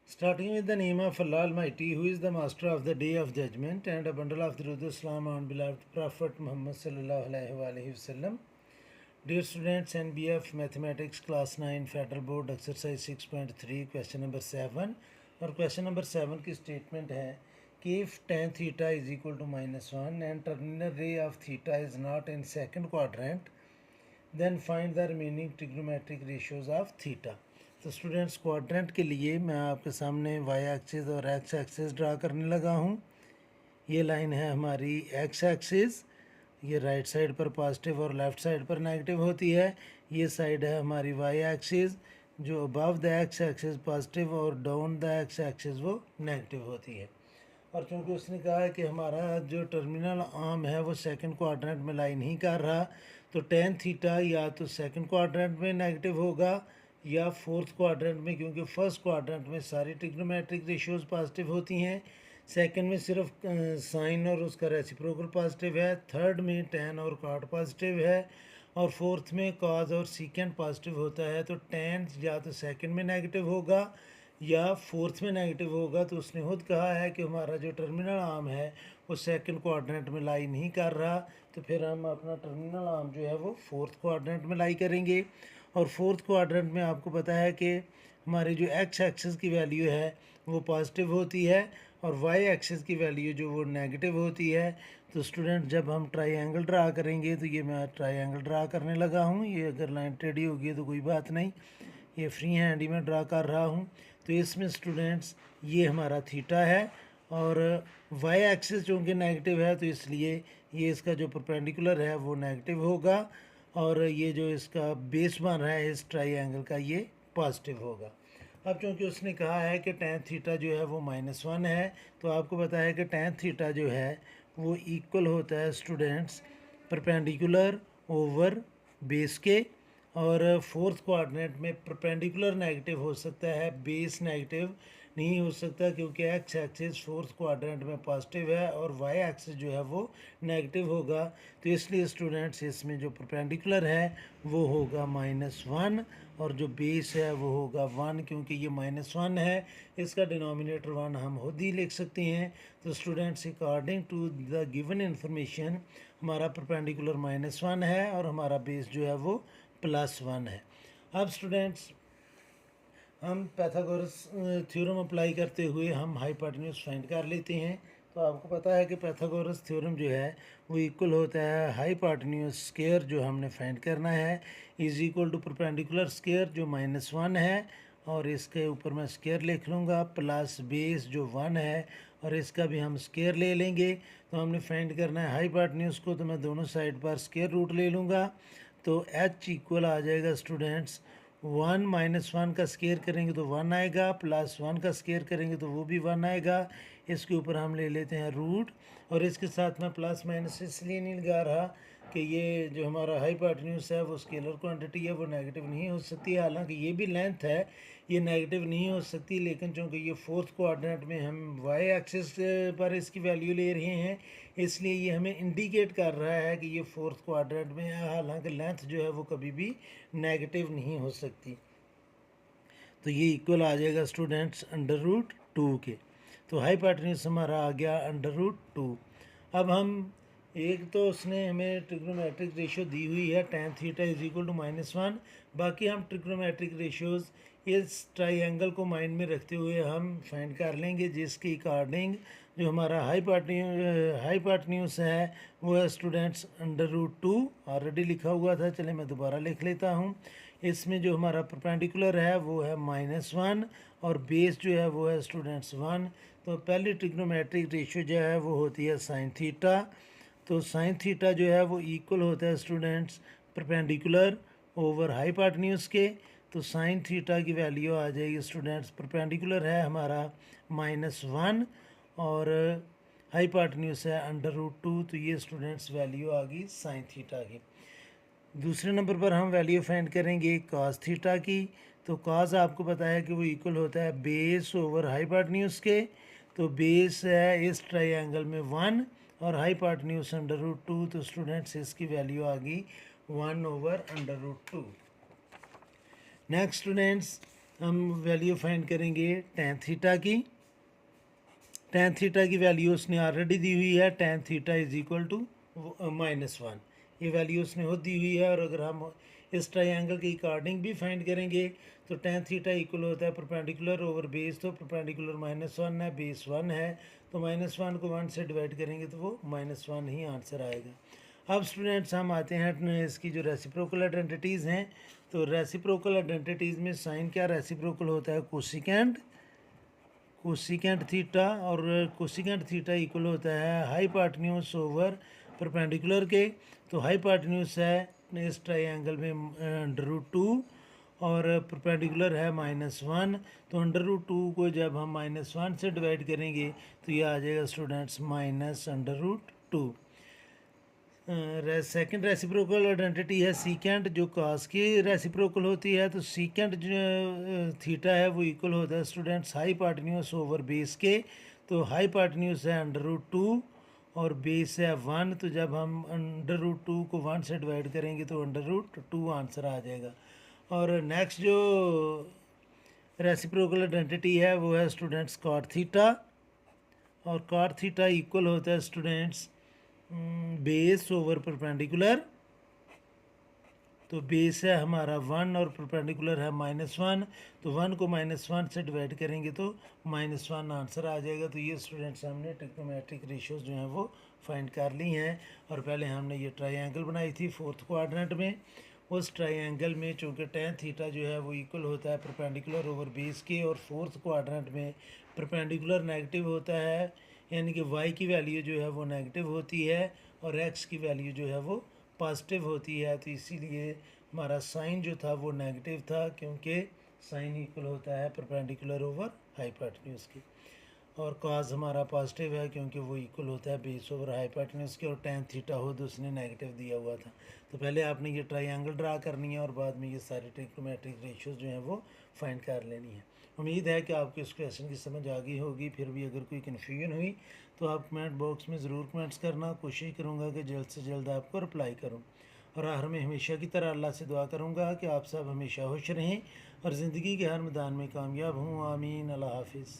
Starting with the name of Allah Almighty, who is the master of the day of judgment, and a bundle of Durud Islam on beloved Prophet Muhammad sallallahu alaihi wasallam. Dear students, NBF Mathematics Class 9 Federal Board Exercise 6.3 Question number 7 और question number 7 की statement है कि if tan theta is equal to -1 and terminal ray of theta is not in second quadrant, then find the remaining trigonometric ratios of theta. तो students quadrant के लिए मैं आपके सामने वाई एक्सिस और एक्स एक्सिस ड्रा करने लगा हूँ। ये लाइन है हमारी एक्स एक्सिस, ये राइट साइड पर पॉजिटिव और लेफ़्ट साइड पर नेगेटिव होती है। ये साइड है हमारी वाई एक्सिस जो above the x axis positive और डाउन द एक्स एक्सिस वो नेगेटिव होती है। और चूँकि उसने कहा है कि हमारा जो टर्मिनल आर्म है वो सेकंड क्वाड्रेंट में लाई नहीं कर रहा, तो टेन थीटा या तो सेकंड क्वाड्रेंट में नेगेटिव होगा या फोर्थ क्वाड्रेंट में, क्योंकि फर्स्ट क्वाड्रेंट में सारी ट्रिग्नोमेट्रिक रेशियोज पॉजिटिव होती हैं, सेकंड में सिर्फ साइन और उसका रेसिप्रोकल पॉजिटिव है, थर्ड में टेन और कॉट पॉजिटिव है, और फोर्थ में कॉज और सीकेंड पॉजिटिव होता है। तो टेन या तो सेकंड में नेगेटिव होगा या फोर्थ में नेगेटिव होगा। तो उसने खुद कहा है कि हमारा जो टर्मिनल आर्म है वो सेकंड क्वाड्रेंट में लाई नहीं कर रहा, तो फिर हम अपना टर्मिनल आर्म जो है वो फोर्थ क्वाड्रेंट में लाई करेंगे। और फोर्थ क्वाड्रेंट में आपको पता है कि हमारी जो एक्स एक्सिस की वैल्यू है वो पॉजिटिव होती है और वाई एक्सिस की वैल्यू जो वो नेगेटिव होती है। तो स्टूडेंट जब हम ट्राइंगल ड्रा करेंगे, तो ये मैं ट्राइंगल ड्रा करने लगा हूँ। ये अगर लाइन टेढ़ी होगी तो कोई बात नहीं, ये फ्री हैंड ही मैं ड्रा कर रहा हूँ। तो इसमें स्टूडेंट्स ये हमारा थीटा है और वाई एक्सिस चूँकि नेगेटिव है तो इसलिए ये इसका जो परपेंडिकुलर है वो नेगेटिव होगा और ये जो इसका बेस बन रहा है इस ट्राइंगल का ये पॉजिटिव होगा। अब चूँकि उसने कहा है कि tan थीटा जो है वो -1 है, तो आपको पता है कि tan थीटा जो है वो इक्वल होता है स्टूडेंट्स परपेंडिकुलर ओवर बेस के, और फोर्थ क्वाड्रेंट में परपेंडिकुलर नेगेटिव हो सकता है, बेस नेगेटिव नहीं हो सकता, क्योंकि एक्स एक्सिस फोर्थ क्वाड्रेंट में पॉजिटिव है और वाई एक्सिस जो है वो नेगेटिव होगा। तो इसलिए स्टूडेंट्स इसमें जो परपेंडिकुलर है वो होगा -1 और जो बेस है वो होगा 1, क्योंकि ये -1 है, इसका डिनोमिनेटर 1 हम खुद ही लिख सकते हैं। तो students according to the given information हमारा परपेंडिकुलर -1 है और हमारा बेस जो है वो +1 है। अब स्टूडेंट्स हम पैथागोरस थ्योरम अप्लाई करते हुए हम हाइपोटेन्यूज फाइंड कर लेते हैं। तो आपको पता है कि पैथागोरस थ्योरम जो है वो इक्वल होता है हाइपोटेन्यूज स्क्वायर जो हमने फाइंड करना है is equal to perpendicular square जो -1 है, और इसके ऊपर मैं स्क्वायर लिख लूँगा प्लस बेस जो 1 है और इसका भी हम स्क्वायर ले लेंगे। तो हमने फाइंड करना है हाइपोटेन्यूज को, तो मैं दोनों साइड पर स्क्वायर रूट ले लूँगा। तो h इक्वल आ जाएगा स्टूडेंट्स 1 -1 का स्केयर करेंगे तो 1 आएगा, +1 का स्केयर करेंगे तो वो भी 1 आएगा। इसके ऊपर हम ले लेते हैं रूट, और इसके साथ में प्लस माइनस इसलिए नहीं लगा रहा कि ये जो हमारा हाइपोटेन्यूज है वो स्केलर क्वांटिटी है, वो नेगेटिव नहीं हो सकती। हालांकि ये भी लेंथ है, ये नेगेटिव नहीं हो सकती, लेकिन चूँकि ये फोर्थ क्वाड्रेंट में हम वाई एक्सिस पर इसकी वैल्यू ले रहे हैं इसलिए ये हमें इंडिकेट कर रहा है कि ये फोर्थ क्वाड्रेंट में है। हालांकि लेंथ जो है वो कभी भी नेगेटिव नहीं हो सकती। तो ये इक्वल आ जाएगा स्टूडेंट्स √2 के। तो हाइपोटेन्यूज हमारा आ गया √2। अब हम एक तो उसने हमें ट्रिग्नोमेट्रिक रेशियो दी हुई है tan theta is equal to -1, बाकी हम ट्रिग्नोमेट्रिक रेशियोज इस ट्राइंगल को माइंड में रखते हुए हम फाइंड कर लेंगे, जिसके अकॉर्डिंग जो हमारा हाइपोटेन्यूज है वो है स्टूडेंट्स √2 ऑलरेडी लिखा हुआ था, चले मैं दोबारा लिख लेता हूँ। इसमें जो हमारा परपेंडिकुलर है वो है -1 और बेस जो है वो है स्टूडेंट्स 1। तो पहली ट्रिग्नोमेट्रिक रेशियो जो है वो होती है साइन थीटा। तो साइन थीटा जो है वो इक्वल होता है स्टूडेंट्स परपेंडिकुलर ओवर हाइपोटेन्यूज के। तो साइन थीटा की वैल्यू आ जाएगी स्टूडेंट्स, परपेंडिकुलर है हमारा -1 और हाइपोटेन्यूज है √2। तो ये स्टूडेंट्स वैल्यू आ गई साइन थीटा की। दूसरे नंबर पर हम वैल्यू फाइंड करेंगे कॉस थीटा की। तो कॉस आपको पता है कि वो इक्वल होता है बेस ओवर हाइपोटेन्यूज के। तो बेस है इस ट्राइंगल में 1 और हाइपोटेन्यूज √2। तो स्टूडेंट्स इसकी वैल्यू आ गई 1/√2। नेक्स्ट स्टूडेंट्स हम वैल्यू फाइंड करेंगे tan थीटा की। tan थीटा की वैल्यू उसने ऑलरेडी दी हुई है, tan theta is equal to -1। ये वैल्यू उसने खुद दी हुई है। और अगर हम इस ट्रायंगल के अकॉर्डिंग भी फाइंड करेंगे तो tan थीटा इक्वल होता है परपेंडिकुलर ओवर बेस, तो परपेंडिकुलर -1 है, बेस 1 है, तो -1 को 1 से डिवाइड करेंगे तो वो -1 ही आंसर आएगा। अब स्टूडेंट्स हम आते हैं इसकी जो रेसिप्रोकल आइडेंटिटीज़ हैं। तो रेसिप्रोकल आइडेंटिटीज़ में साइन क्या रेसिप्रोकल होता है, कोसिकेंट, कोसिकेंट थीटा। और कोसिकेंट थीटा इक्वल होता है हाइपोटेन्यूज ओवर परपेंडिकुलर के। तो हाइपोटेन्यूज है इस ट्रायंगल में √2 और परपेंडिकुलर है -1। तो √2 को जब हम -1 से डिवाइड करेंगे तो ये आ जाएगा स्टूडेंट्स -√2। सेकंड रेसिप्रोकल आइडेंटिटी है सीकेंट, जो कास की रेसिप्रोकल होती है। तो सीकेंट जो थीटा है वो इक्वल होता है स्टूडेंट्स हाइपोटेन्यूज ओवर बेस के। तो हाइपोटेन्यूज है √2 और बेस है 1। तो जब हम √2 को 1 से डिवाइड करेंगे तो √2 आंसर आ जाएगा। और नेक्स्ट जो रेसिप्रोकल आइडेंटिटी है वो है स्टूडेंट्स कॉट थीटा। और कॉट थीटा इक्वल होता है स्टूडेंट्स बेस ओवर परपेंडिकुलर। तो बेस है हमारा 1 और परपेंडिकुलर है -1। तो 1 को -1 से डिवाइड करेंगे तो -1 आंसर आ जाएगा। तो ये स्टूडेंट्स हमने ट्रिग्नोमेट्रिक रेशियोज जो हैं वो फाइंड कर ली हैं। और पहले हमने ये ट्रायंगल बनाई थी फोर्थ क्वाड्रेंट में। उस ट्रायंगल में चूँकि tan थीटा जो है वो इक्वल होता है परपेंडिकुलर ओवर बेस के, और फोर्थ क्वाड्रेंट में परपेंडिकुलर नेगेटिव होता है, यानी कि y की वैल्यू जो है वो नेगेटिव होती है और x की वैल्यू जो है वो पॉजिटिव होती है। तो इसीलिए हमारा साइन जो था वो नेगेटिव था, क्योंकि साइन इक्वल होता है परपेंडिकुलर ओवर हाइपोटेन्यूज की। और कॉज हमारा पॉजिटिव है क्योंकि वो इक्वल होता है बेस ओवर हाइपोटेन्यूज के, और tan थीटा खुद उसने नेगेटिव दिया हुआ था। तो पहले आपने ये ट्रायंगल ड्रा करनी है और बाद में ये सारे ट्रिग्नोमेट्रिक रेशियोज जो हैं वो फाइंड कर लेनी है। उम्मीद है कि आपको इस क्वेश्चन की समझ आ गई होगी। फिर भी अगर कोई कन्फ्यूजन हुई तो आप कमेंट बॉक्स में ज़रूर कमेंट्स करना। कोशिश करूँगा कि जल्द से जल्द आपको रिप्लाई करूँ। और आखिर में हमेशा की तरह अल्लाह से दुआ करूँगा कि आप सब हमेशा खुश रहें और ज़िंदगी के हर मैदान में कामयाब हों। आमीन। अल्लाह हाफिज़।